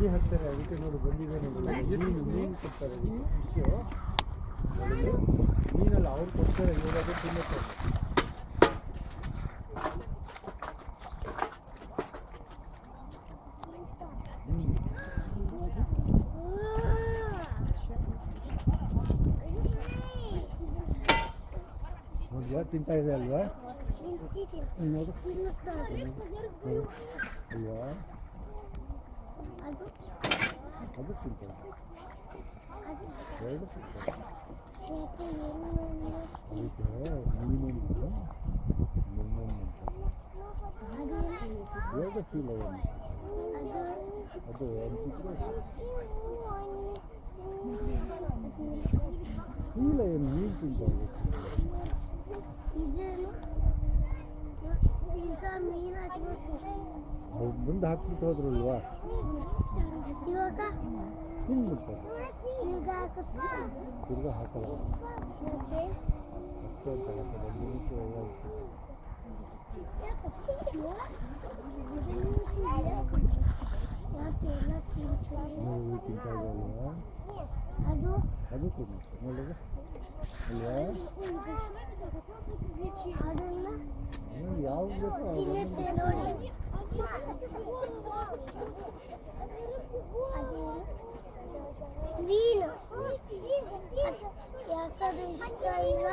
ಬಲಿ ಹಾಕ್ತಾರೆ, ಅದಕ್ಕೆ ನೋಡಿ ಬಂದಿದೆ ನೋಡಿ. ಮೀನು ಕೊಡ್ತಾರೆ ಮೀನಲ್ಲ, ಅವ್ರು ಕೊಡ್ತಾರೆ, ಇವಾಗ ತಿನ್ನುತ್ತಾರೆ. ನೋಡಿದ್ಯಾ, ತಿಂತಾ ಇದೆ ಅಲ್ವಾ? ನೋಡು ಅಲ್ವಾ, ಅದು ತಿಂತಾರೆ, ಎರಡು ತಿಂತಾರೆ. ಅದಕ್ಕೆ ಮೀನು ಬೇಗ ಫೀಲ್ ಆಗೋದು ಅದು ಫೀಲ್ ಏನು ಮೀನು ತಿಂತಾರೆ. ಮುಂದೆ ಹಾಕ್ಬಿಟ್ಟು ಹೋದ್ರಲ್ವಾ, ತಿನ್ಬಿಡ್ತಾರೆ. ತಿರ್ಗಾ ಹಾಕಲ್ಲ ಅಷ್ಟೇ ಅಂತ ಹಾಕಲ್ಲ. ತಿಂತಾ ಇದೆಯಲ್ವಾ, ಅದು ತಿನ್ನುತ್ತೆ ನೋಡಿದ್ರೆ ಅಲ್ವಾ. ಯಾವ ಬೇಕು ಯಾಕಂದ್ರೆ ಇಷ್ಟ ಇಲ್ಲ.